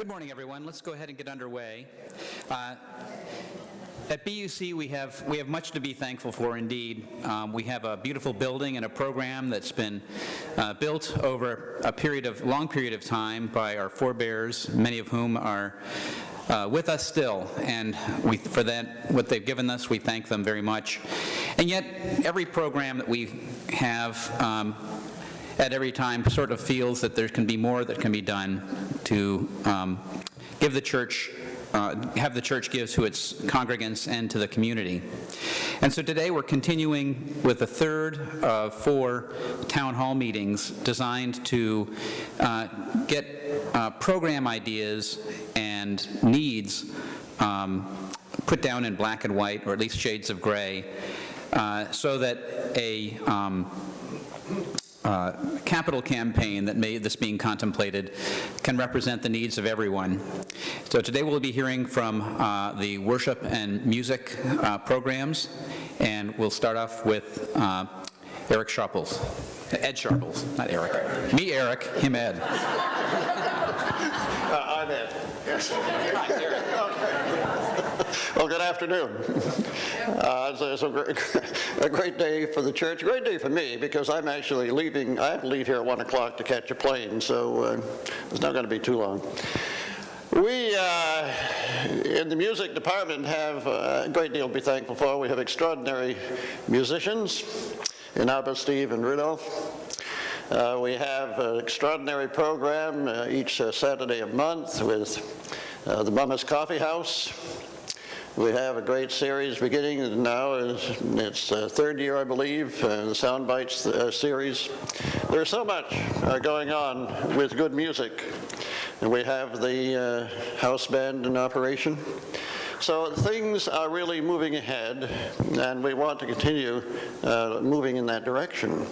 Good morning, everyone. Let's go ahead and get underway. At BUC, we have much to be thankful for indeed. We have a beautiful building and a program that's been built over a long period of time by our forebears, many of whom are with us still, and for that, what they've given us, we thank them very much. And yet, every program that we have at every time sort of feels that there can be more that can be done to give the church, have the church give to its congregants and to the community. And so today we're continuing with the third of 4 town hall meetings designed to get program ideas and needs put down in black and white, or at least shades of gray, so that a capital campaign that's being contemplated can represent the needs of everyone. So today we'll be hearing from the worship and music programs, and we'll start off with Ed Sharples, not Eric. Me, Eric, him, Ed. I'm Ed. Yes. Hi, Eric. Well, good afternoon. It's a great day for the church, a great day for me, because I'm actually leaving. I have to leave here at 1 o'clock to catch a plane, so it's not going to be too long. We, in the music department, have a great deal to be thankful for. We have extraordinary musicians in Abba, Steve, and Rudolph. We have an extraordinary program each Saturday of month with the Mama's Coffee House. We have a great series beginning now. It's third year, I believe, the Sound Bites series. There's so much going on with good music. And we have the house band in operation. So things are really moving ahead, and we want to continue moving in that direction.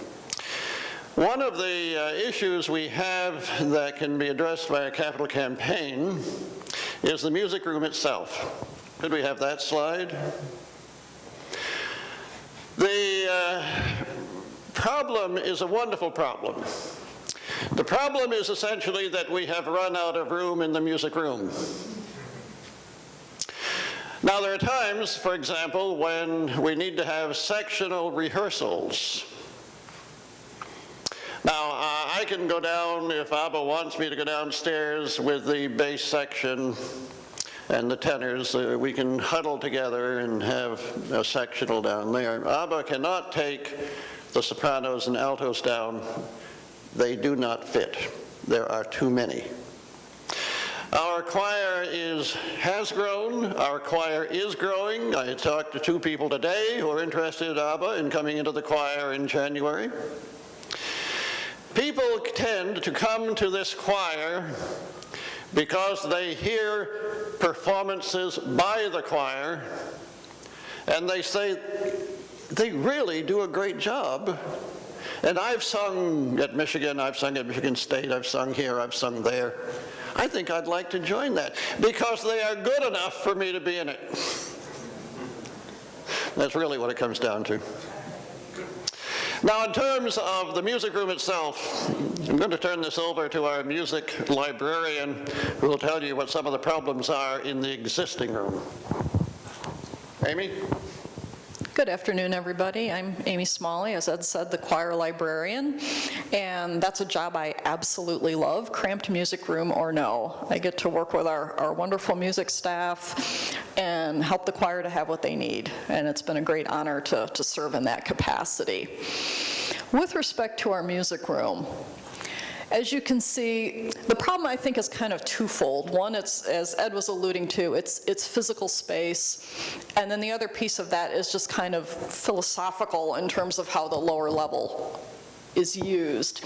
One of the issues we have that can be addressed by a capital campaign is the music room itself. Could we have that slide? The problem is a wonderful problem. The problem is essentially that we have run out of room in the music room. Now, there are times, for example, when we need to have sectional rehearsals. Now, I can go down, if Abba wants me to go downstairs with the bass section and the tenors, we can huddle together and have a sectional down there. Abba cannot take the sopranos and altos down. They do not fit. There are too many. Our choir has grown. Our choir is growing. I talked to 2 people today who are interested, Abba, in coming into the choir in January. People tend to come to this choir because they hear performances by the choir, and they say, they really do a great job. And I've sung at Michigan, I've sung at Michigan State, I've sung here, I've sung there. I think I'd like to join that because they are good enough for me to be in it. That's really what it comes down to. Now, in terms of the music room itself, I'm going to turn this over to our music librarian, who will tell you what some of the problems are in the existing room. Amy? Good afternoon, everybody. I'm Amy Smalley, as Ed said, the choir librarian, and that's a job I absolutely love, cramped music room or no. I get to work with our wonderful music staff and help the choir to have what they need, and it's been a great honor to serve in that capacity. With respect to our music room, as you can see, the problem I think is kind of twofold. One, it's, as Ed was alluding to, it's physical space, and then the other piece of that is just kind of philosophical in terms of how the lower level is used.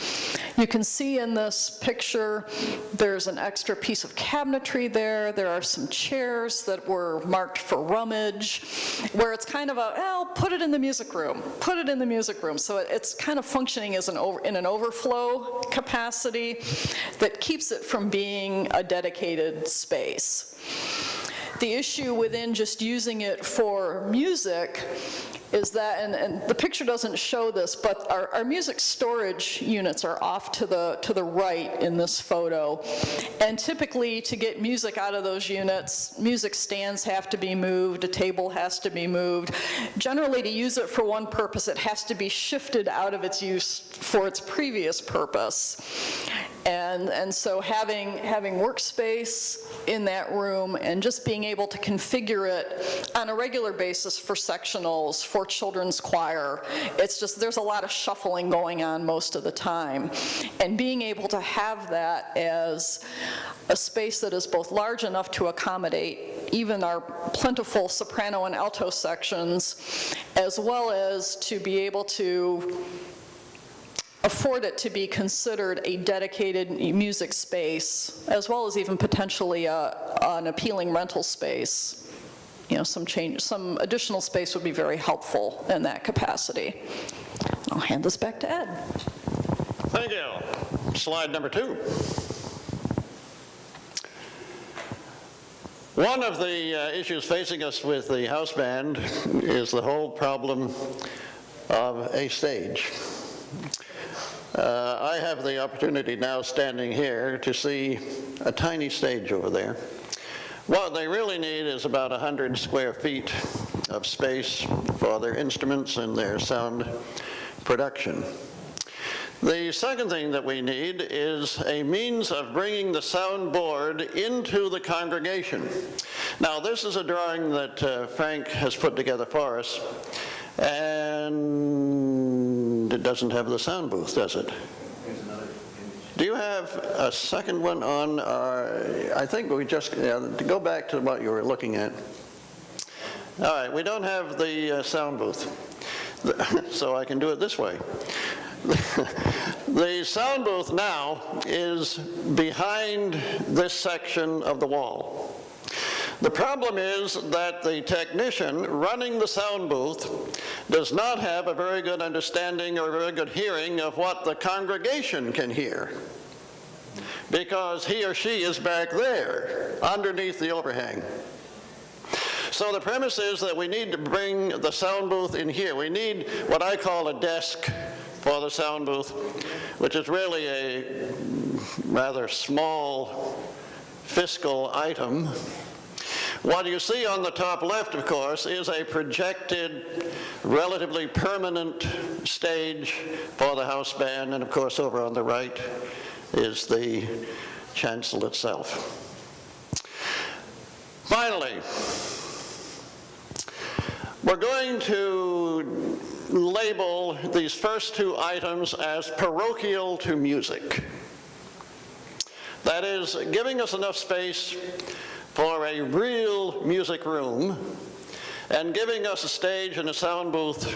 You can see in this picture there's an extra piece of cabinetry there. There are some chairs that were marked for rummage, where it's kind of put it in the music room, put it in the music room. So it's kind of functioning as in an overflow capacity that keeps it from being a dedicated space. The issue within just using it for music is that, and the picture doesn't show this, but our music storage units are off to the right in this photo. And typically, to get music out of those units, music stands have to be moved, a table has to be moved. Generally, to use it for one purpose, it has to be shifted out of its use for its previous purpose. And so having workspace in that room and just being able to configure it on a regular basis for sectionals, for children's choir, it's just, there's a lot of shuffling going on most of the time. And being able to have that as a space that is both large enough to accommodate even our plentiful soprano and alto sections, as well as to be able to afford it to be considered a dedicated music space, as well as even potentially an appealing rental space. You know, some additional space would be very helpful in that capacity. I'll hand this back to Ed. Thank you. Slide number 2. One of the issues facing us with the house band is the whole problem of a stage. I have the opportunity now, standing here, to see a tiny stage over there. What they really need is about 100 square feet of space for their instruments and their sound production. The second thing that we need is a means of bringing the soundboard into the congregation. Now, this is a drawing that Frank has put together for us, and it doesn't have the sound booth, does it? Do you have a second one on? I think we just, to go back to what you were looking at. All right, we don't have the sound booth, so I can do it this way. The sound booth now is behind this section of the wall. The problem is that the technician running the sound booth does not have a very good understanding or very good hearing of what the congregation can hear, because he or she is back there underneath the overhang. So the premise is that we need to bring the sound booth in here. We need what I call a desk for the sound booth, which is really a rather small fiscal item. What you see on the top left, of course, is a projected, relatively permanent stage for the house band, and of course over on the right is the chancel itself. Finally, we're going to label these first 2 items as parochial to music. That is, giving us enough space for a real music room and giving us a stage and a sound booth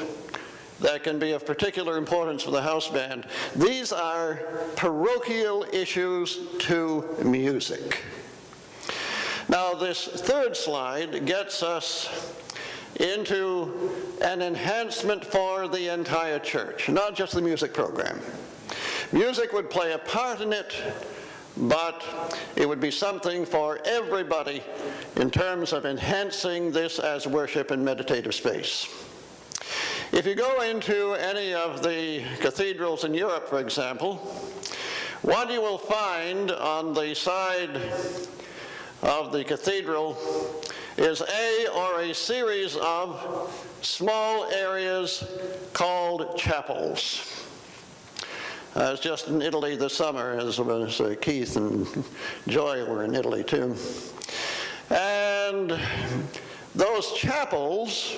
that can be of particular importance for the house band. These are parochial issues to music. Now, this third slide gets us into an enhancement for the entire church, not just the music program. Music would play a part in it, but it would be something for everybody in terms of enhancing this as worship and meditative space. If you go into any of the cathedrals in Europe, for example, what you will find on the side of the cathedral is a series of small areas called chapels. I was just in Italy this summer, as Keith and Joy were in Italy too. And those chapels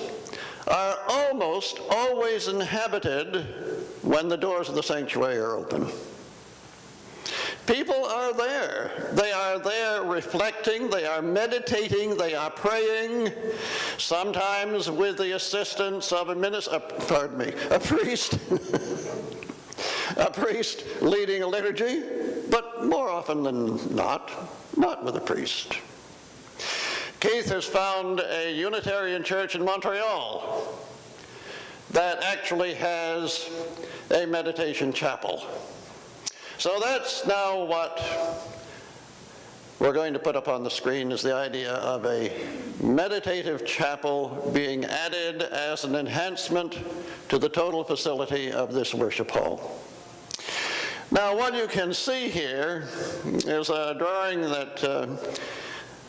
are almost always inhabited when the doors of the sanctuary are open. People are there. They are there reflecting, they are meditating, they are praying, sometimes with the assistance of a priest. A priest leading a liturgy, but more often than not with a priest. Keith has found a Unitarian church in Montreal that actually has a meditation chapel. So that's now what we're going to put up on the screen is the idea of a meditative chapel being added as an enhancement to the total facility of this worship hall. Now, what you can see here is a drawing that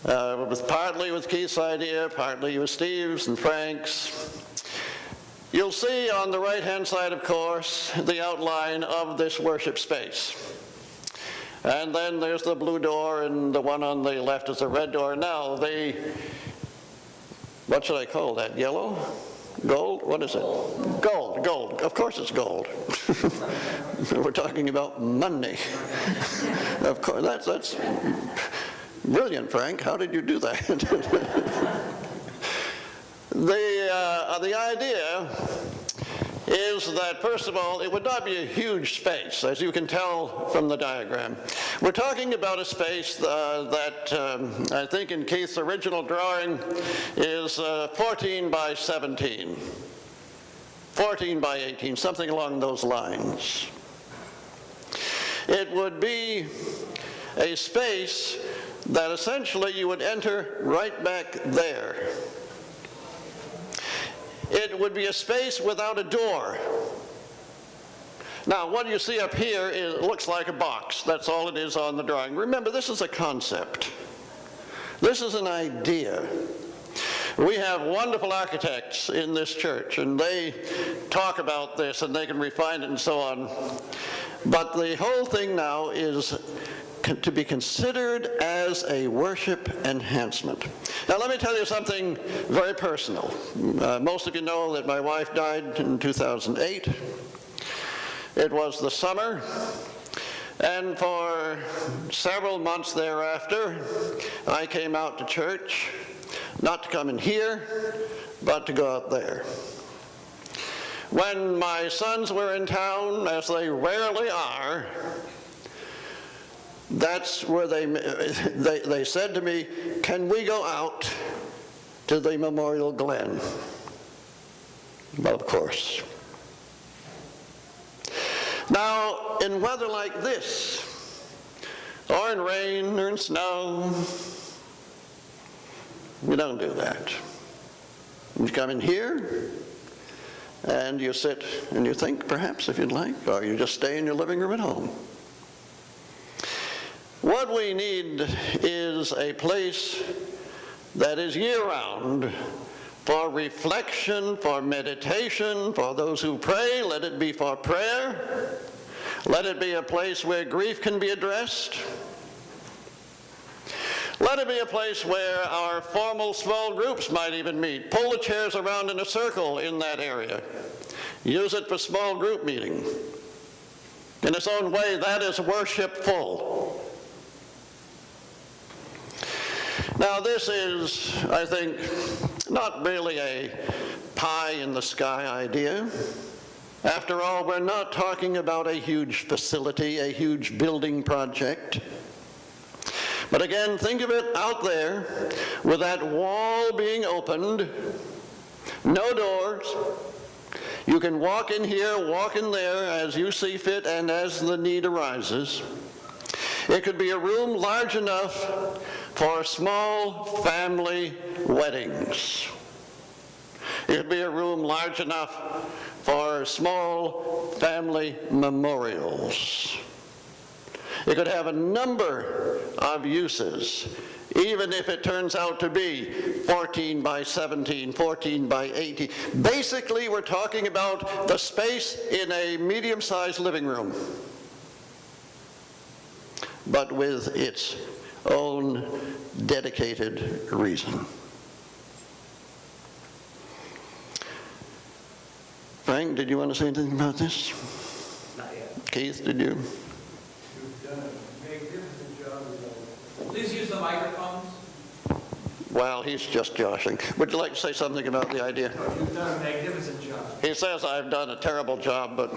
was partly with Keith's idea, partly with Steve's and Frank's. You'll see on the right-hand side, of course, the outline of this worship space. And then there's the blue door, and the one on the left is the red door. Now, what should I call that? Yellow? Gold? What is it? Gold. Gold. Of course it's gold. We're talking about money. Of course, that's brilliant, Frank. How did you do that? The idea is that, first of all, it would not be a huge space, as you can tell from the diagram. We're talking about a space that I think in Keith's original drawing is 14 by 17, 14 by 18, something along those lines. It would be a space that essentially you would enter right back there. It would be a space without a door. Now, what you see up here looks like a box. That's all it is on the drawing. Remember, this is a concept. This is an idea. We have wonderful architects in this church, and they talk about this, and they can refine it and so on. But the whole thing now is to be considered as a worship enhancement. Now, let me tell you something very personal. Most of you know that my wife died in 2008. It was the summer, and for several months thereafter, I came out to church, not to come in here, but to go out there. When my sons were in town, as they rarely are, that's where they said to me, "Can we go out to the Memorial Glen?" Well, of course. Now, in weather like this, or in rain or in snow, you don't do that. You come in here, and you sit and you think, perhaps, if you'd like, or you just stay in your living room at home. What we need is a place that is year-round for reflection, for meditation, for those who pray. Let it be for prayer. Let it be a place where grief can be addressed. Let it be a place where our formal small groups might even meet. Pull the chairs around in a circle in that area. Use it for small group meeting. In its own way, that is worshipful. Now, this is, I think, not really a pie-in-the-sky idea. After all, we're not talking about a huge facility, a huge building project. But again, think of it out there with that wall being opened, no doors. You can walk in here, walk in there as you see fit and as the need arises. It could be a room large enough for small family weddings. It could be a room large enough for small family memorials. It could have a number of uses, even if it turns out to be 14 by 17, 14 by 18. Basically, we're talking about the space in a medium-sized living room, but with its own dedicated reason. Frank, did you want to say anything about this? Not yet. Keith, did you? You've done a magnificent job with those. Please use the microphones. Well, he's just joshing. Would you like to say something about the idea? You've done a magnificent job. He says I've done a terrible job, but...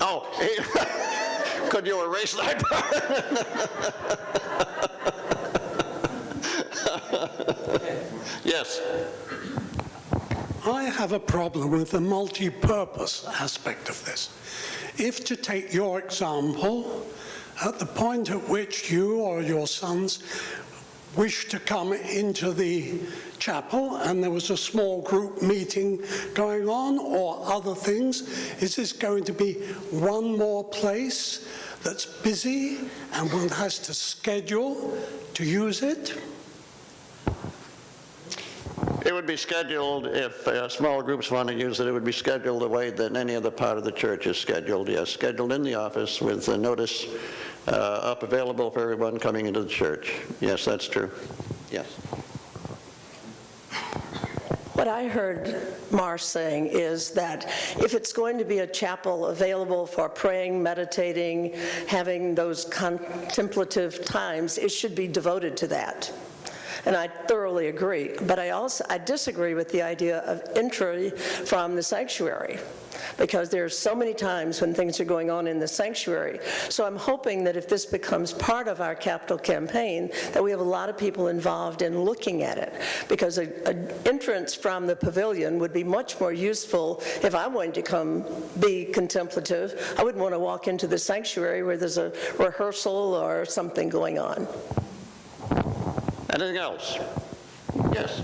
Oh, could you erase that part? Yes. I have a problem with the multi-purpose aspect of this. If, to take your example, at the point at which you or your sons wish to come into the chapel and there was a small group meeting going on or other things, is this going to be one more place that's busy and one has to schedule to use it? It would be scheduled, if small groups want to use it, it would be scheduled the way that any other part of the church is scheduled, yes, scheduled in the office with a notice up available for everyone coming into the church. Yes, that's true. Yes. What I heard Marsh saying is that if it's going to be a chapel available for praying, meditating, having those contemplative times, it should be devoted to that. And I thoroughly agree. But I disagree with the idea of entry from the sanctuary, because there's so many times when things are going on in the sanctuary. So I'm hoping that if this becomes part of our capital campaign, that we have a lot of people involved in looking at it, because an entrance from the pavilion would be much more useful if I wanted to come be contemplative. I wouldn't want to walk into the sanctuary where there's a rehearsal or something going on. Anything else? Yes.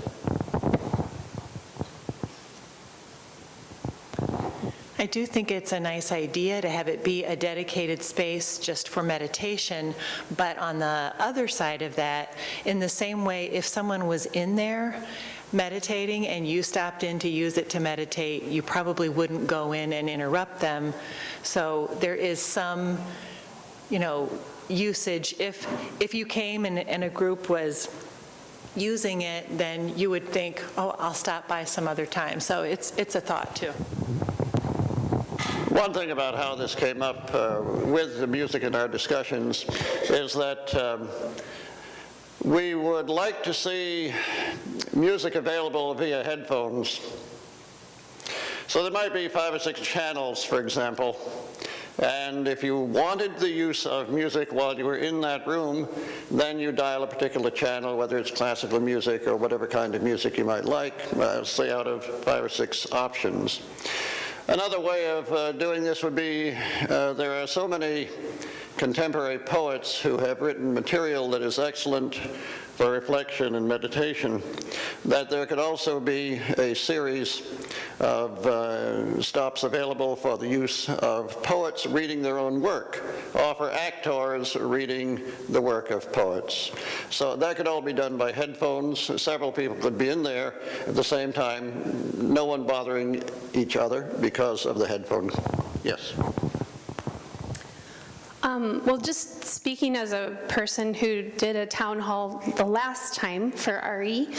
I do think it's a nice idea to have it be a dedicated space just for meditation, but on the other side of that, in the same way, if someone was in there meditating and you stopped in to use it to meditate, you probably wouldn't go in and interrupt them. So there is some, usage. If you came and a group was using it, then you would think, oh, I'll stop by some other time. So it's a thought too. One thing about how this came up with the music in our discussions is that we would like to see music available via headphones. So there might be 5 or 6 channels, for example. And if you wanted the use of music while you were in that room, then you dial a particular channel, whether it's classical music or whatever kind of music you might like, say out of 5 or 6 options. Another way of doing this would be, there are so many contemporary poets who have written material that is excellent for reflection and meditation, that there could also be a series of stops available for the use of poets reading their own work, or for actors reading the work of poets. So that could all be done by headphones. Several people could be in there at the same time, no one bothering each other because of the headphones. Yes. Well, just speaking as a person who did a town hall the last time for RE,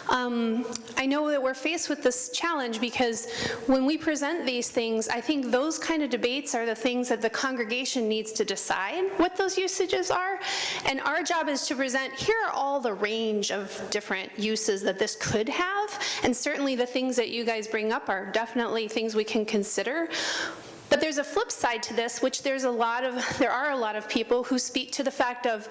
I know that we're faced with this challenge because when we present these things, I think those kind of debates are the things that the congregation needs to decide what those usages are. And our job is to present, here are all the range of different uses that this could have. And certainly the things that you guys bring up are definitely things we can consider. But there's a flip side to this, which there are a lot of people who speak to the fact of,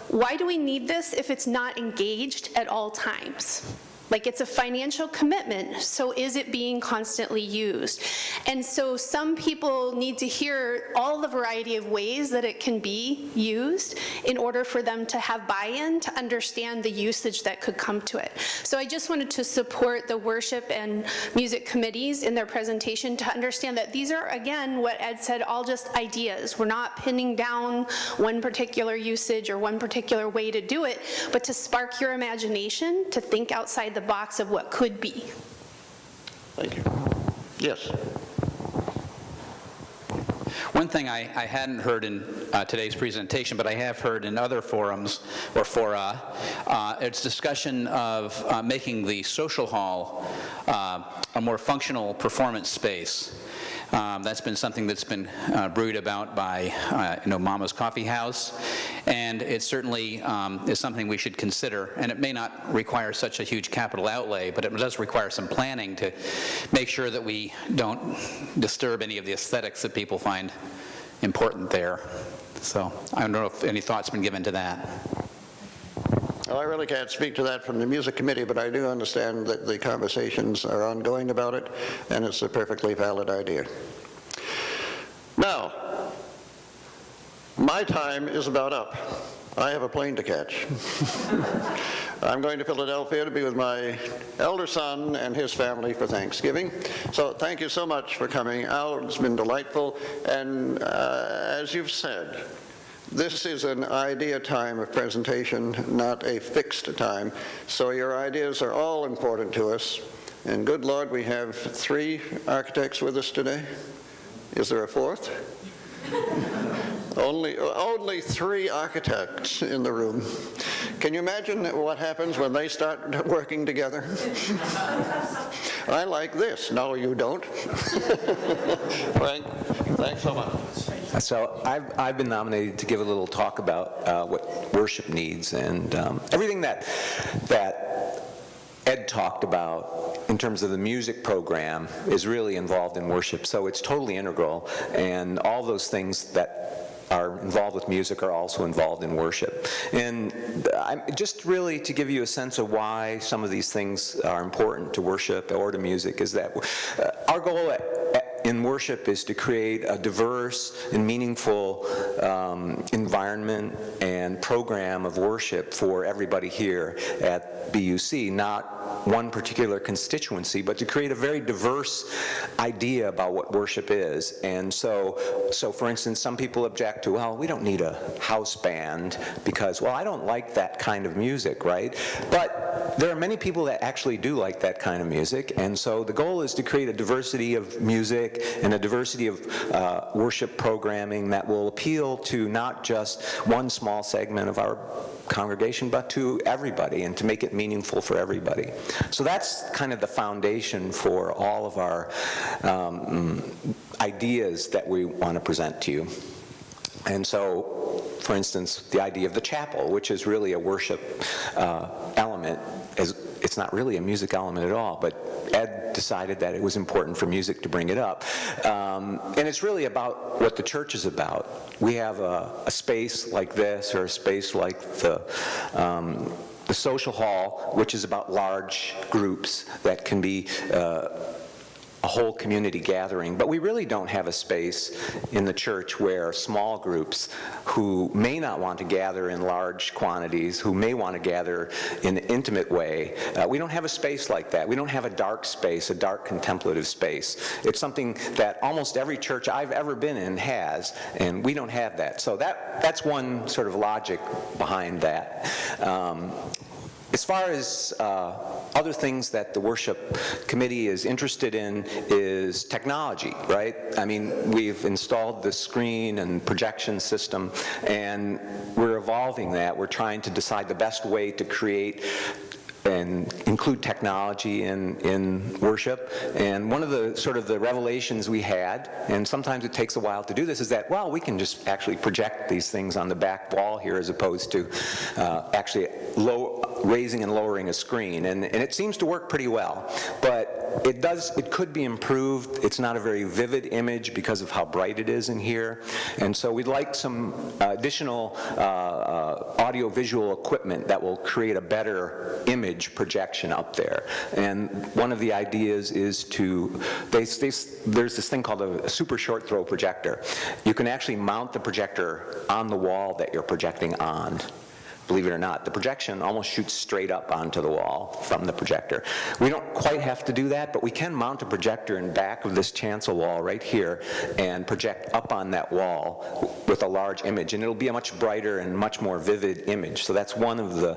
why do we need this if it's not engaged at all times? Like, it's a financial commitment, so is it being constantly used? And so some people need to hear all the variety of ways that it can be used in order for them to have buy-in, to understand the usage that could come to it. So I just wanted to support the worship and music committees in their presentation to understand that these are, again, what Ed said, all just ideas. We're not pinning down one particular usage or one particular way to do it, but to spark your imagination, to think outside the box of what could be. Thank you. Yes. One thing I hadn't heard in today's presentation, but I have heard in other forums or fora, it's discussion of making the social hall a more functional performance space. That's been something that's been brewed about by Mama's Coffee House, and it certainly is something we should consider. And it may not require such a huge capital outlay, but it does require some planning to make sure that we don't disturb any of the aesthetics that people find important there. So I don't know if any thought's been given to that. Well, I really can't speak to that from the music committee, but I do understand that the conversations are ongoing about it, and it's a perfectly valid idea. Now, My time is about up. I have a plane to catch. I'm going to Philadelphia to be with my elder son and his family for Thanksgiving. So thank you so much for coming out. It's been delightful. And as you've said, this is an idea time of presentation, not a fixed time. So your ideas are all important to us. And good Lord, we have 3 architects with us today. Is there a 4th? Only 3 architects in the room. Can you imagine what happens when they start working together? I like this. No, you don't. Frank, thanks so much. So I've been nominated to give a little talk about what worship needs, and everything that Ed talked about in terms of the music program is really involved in worship. So it's totally integral, and all those things that are involved with music are also involved in worship. And just really to give you a sense of why some of these things are important to worship or to music is that our goal in worship is to create a diverse and meaningful environment and program of worship for everybody here at BUC, not one particular constituency, but to create a very diverse idea about what worship is. And so for instance, some people object to, well, we don't need a house band because, well, I don't like that kind of music, right? But there are many people that actually do like that kind of music, and so the goal is to create a diversity of music and a diversity of worship programming that will appeal to not just one small segment of our congregation, but to everybody, and to make it meaningful for everybody. So that's kind of the foundation for all of our ideas that we want to present to you. And so, for instance, the idea of the chapel, which is really a worship element, it's not really a music element at all, but Ed decided that it was important for music to bring it up. And it's really about what the church is about. We have a space like this, or a space like the social hall, which is about large groups that can be a whole community gathering, but we really don't have a space in the church where small groups who may not want to gather in large quantities, who may want to gather in an intimate way, we don't have a space like that. We don't have a dark space, a dark contemplative space. It's something that almost every church I've ever been in has, and we don't have that. So that's one sort of logic behind that. As far as other things that the worship committee is interested in is technology, right? I mean, we've installed the screen and projection system, and we're evolving that. We're trying to decide the best way to create and include technology in worship. And one of the sort of the revelations we had, and sometimes it takes a while to do this, is that, well, we can just actually project these things on the back wall here as opposed to actually raising and lowering a screen. And it seems to work pretty well. But it could be improved. It's not a very vivid image because of how bright it is in here. And so we'd like some additional audio-visual equipment that will create a better image projection up there. And one of the ideas is there's this thing called a super short throw projector. You can actually mount the projector on the wall that you're projecting on. Believe it or not, the projection almost shoots straight up onto the wall from the projector. We don't quite have to do that, but we can mount a projector in back of this chancel wall right here and project up on that wall with a large image, and it'll be a much brighter and much more vivid image. So that's one of the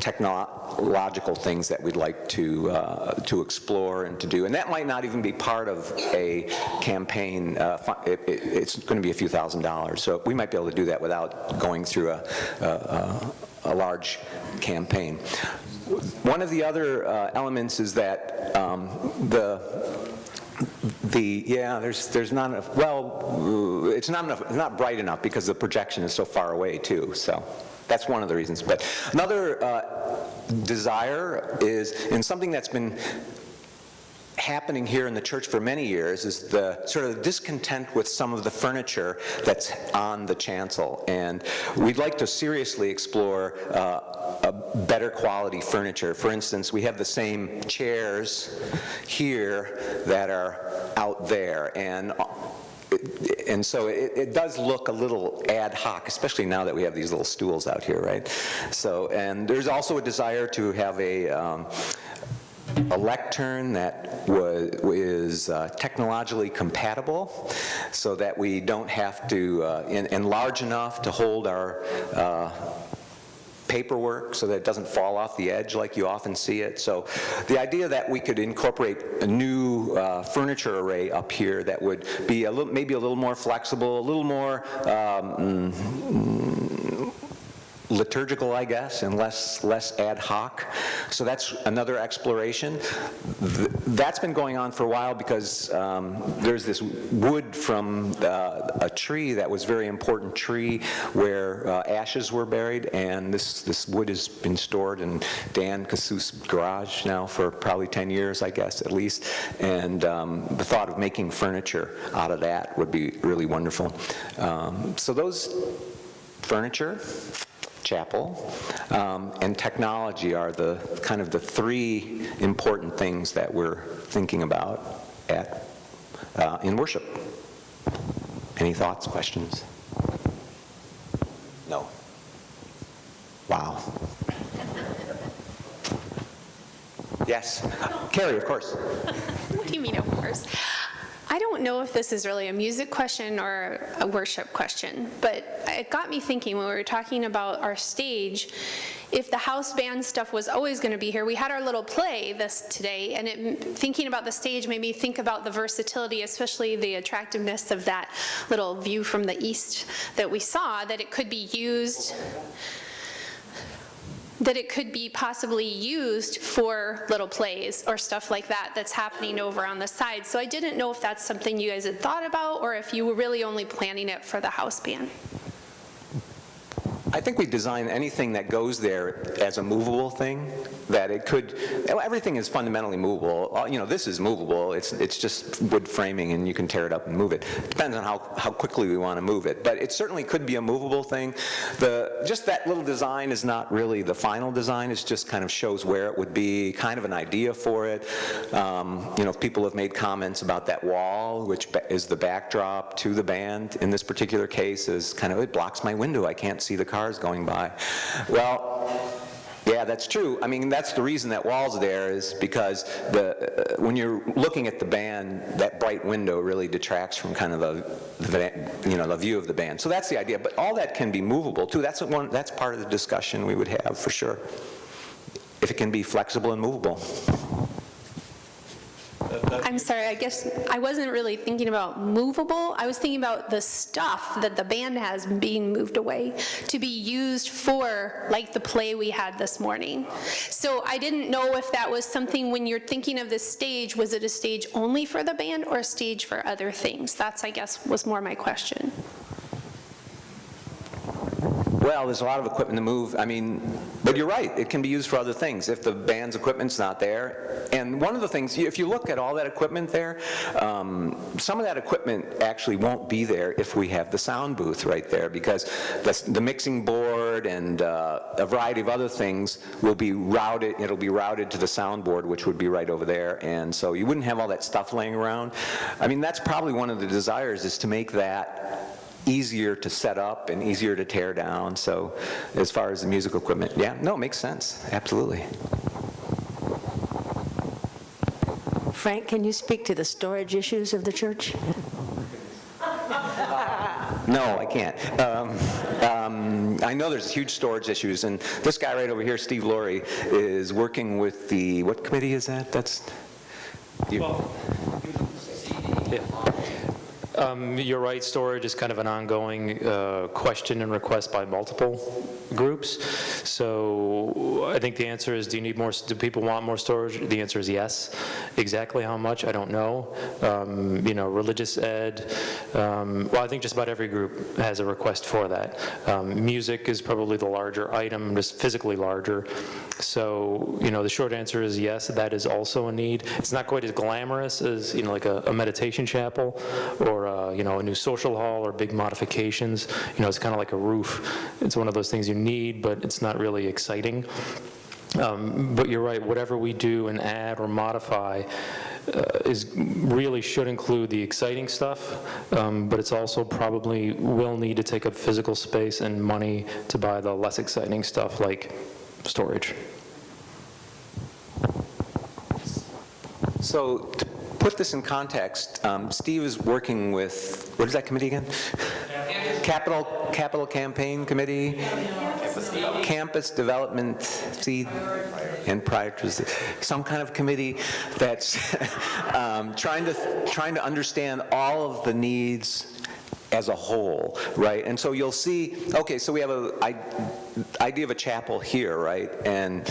technological things that we'd like to explore and to do. And that might not even be part of a campaign. It's going to be a few $1,000s, so we might be able to do that without going through a large campaign. One of the other elements is that there's not enough, well, it's not bright enough because the projection is so far away too, so that's one of the reasons. But another desire is, and something that's been happening here in the church for many years, is the sort of discontent with some of the furniture that's on the chancel. And we'd like to seriously explore a better quality furniture. For instance, we have the same chairs here that are out there, and And so it does look a little ad hoc, especially now that we have these little stools out here, right? So, and there's also a desire to have a lectern that is technologically compatible, so that we don't have to, and large enough to hold our paperwork so that it doesn't fall off the edge like you often see it. So the idea that we could incorporate a new furniture array up here that would be a little, maybe a little more flexible, a little more liturgical, I guess, and less ad hoc. So that's another exploration. That's been going on for a while because there's this wood from a tree that was a very important tree where ashes were buried, and this wood has been stored in Dan Kassouf's garage now for probably 10 years, I guess, at least. And the thought of making furniture out of that would be really wonderful. So those furniture, chapel, and technology are the kind of the three important things that we're thinking about in worship. Any thoughts, questions? No. Wow. Yes. Carrie, of course. What do you mean, of course? I don't know if this is really a music question or a worship question, but it got me thinking when we were talking about our stage, if the house band stuff was always going to be here. We had our little play today, and thinking about the stage made me think about the versatility, especially the attractiveness of that little view from the east that we saw, that it could be used, that it could be possibly used for little plays or stuff like that that's happening over on the side. So I didn't know if that's something you guys had thought about, or if you were really only planning it for the house band. I think we design anything that goes there as a movable thing, that it could, well, everything is fundamentally movable. You know, this is movable. It's just wood framing, and you can tear it up and move it. It depends on how quickly we want to move it. But it certainly could be a movable thing. Just that little design is not really the final design. It just kind of shows where it would be, kind of an idea for it. You know, people have made comments about that wall, which is the backdrop to the band. In this particular case, is kind of, it blocks my window. I can't see the cars going by. Well, yeah, that's true. I mean, that's the reason that wall's there, is because when you're looking at the band, that bright window really detracts from kind of the view of the band. So that's the idea. But all that can be movable too. That's part of the discussion we would have for sure, if it can be flexible and movable. I'm sorry, I guess I wasn't really thinking about movable. I was thinking about the stuff that the band has being moved away to be used for, like the play we had this morning. So I didn't know if that was something, when you're thinking of this stage, was it a stage only for the band or a stage for other things? That's, I guess, was more my question. Well, there's a lot of equipment to move. I mean, but you're right, it can be used for other things if the band's equipment's not there. And one of the things, if you look at all that equipment there, some of that equipment actually won't be there if we have the sound booth right there, because the mixing board and a variety of other things will be routed, it'll be routed to the soundboard, which would be right over there. And so you wouldn't have all that stuff laying around. I mean, that's probably one of the desires, is to make that easier to set up and easier to tear down. So as far as the musical equipment, yeah, no, it makes sense, absolutely. Frank, can you speak to the storage issues of the church? No, I can't. I know there's huge storage issues, and this guy right over here, Steve Laurie, is working with the, what committee is that? That's you. Well, yeah. You're right, storage is kind of an ongoing question and request by multiple groups. So I think the answer is, do people want more storage? The answer is yes. Exactly how much, I don't know. You know, religious ed, well, I think just about every group has a request for that. Music is probably the larger item, just physically larger. So, you know, the short answer is yes, that is also a need. It's not quite as glamorous as, you know, like a meditation chapel or, you know, a new social hall or big modifications. You know, it's kind of like a roof. It's one of those things you need, but it's not really exciting. But you're right, whatever we do and add or modify, really should include the exciting stuff, but it's also probably will need to take up physical space and money to buy the less exciting stuff like storage. So to put this in context, Steve is working with, what is that committee again? Capital Campaign Committee, Campus Development Seed and Prioritization, some kind of committee that's trying to understand all of the needs as a whole, right? And so you'll see, okay, so we have an idea of a chapel here, right? And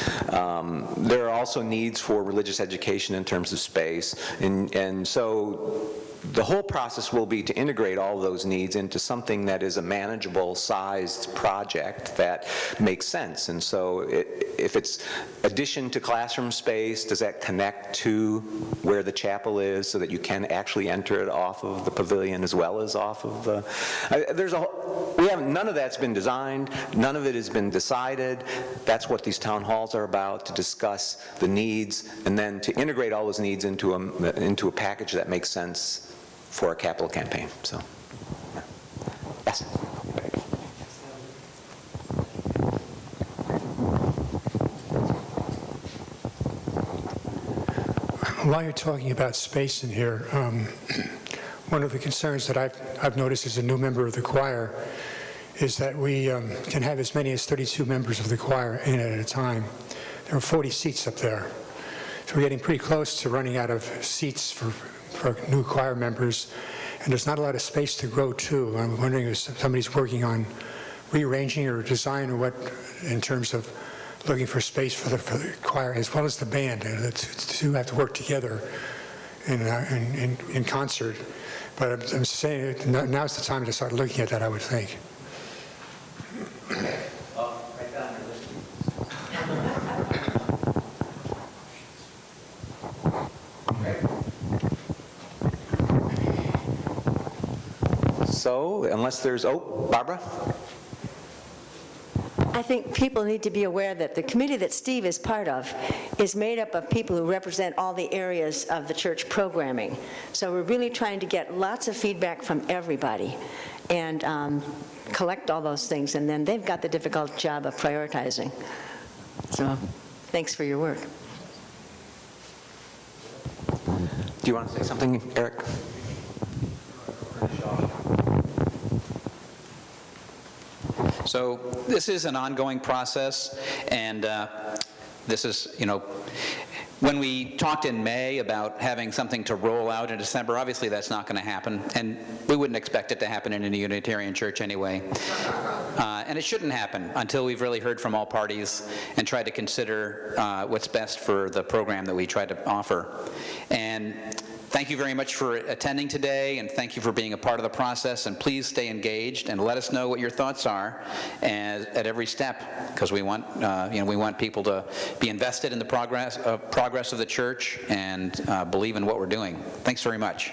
there are also needs for religious education in terms of space. And so the whole process will be to integrate all those needs into something that is a manageable sized project that makes sense. And so if it's addition to classroom space, does that connect to where the chapel is so that you can actually enter it off of the pavilion as well as off of the, none of that's been designed, none of it has been decided. That's what these town halls are about, to discuss the needs and then to integrate all those needs into a package that makes sense for a capital campaign. So, yes. While you're talking about space in here, one of the concerns that I've noticed as a new member of the choir is that we can have as many as 32 members of the choir in at a time. There are 40 seats up there. So we're getting pretty close to running out of seats for new choir members, and there's not a lot of space to grow to. I'm wondering if somebody's working on rearranging or design or what in terms of looking for space for the choir as well as the band. The two have to work together in concert. But I'm saying now's the time to start looking at that, I would think. So, unless there's, Barbara? I think people need to be aware that the committee that Steve is part of is made up of people who represent all the areas of the church programming. So we're really trying to get lots of feedback from everybody and collect all those things, and then they've got the difficult job of prioritizing. So thanks for your work. Do you want to say something, Eric? So this is an ongoing process, and this is, when we talked in May about having something to roll out in December, obviously that's not going to happen, and we wouldn't expect it to happen in a Unitarian church anyway. And it shouldn't happen until we've really heard from all parties and tried to consider what's best for the program that we try to offer. And thank you very much for attending today, and thank you for being a part of the process, and please stay engaged and let us know what your thoughts are at every step, because we want we want people to be invested in the progress of the church and believe in what we're doing. Thanks very much.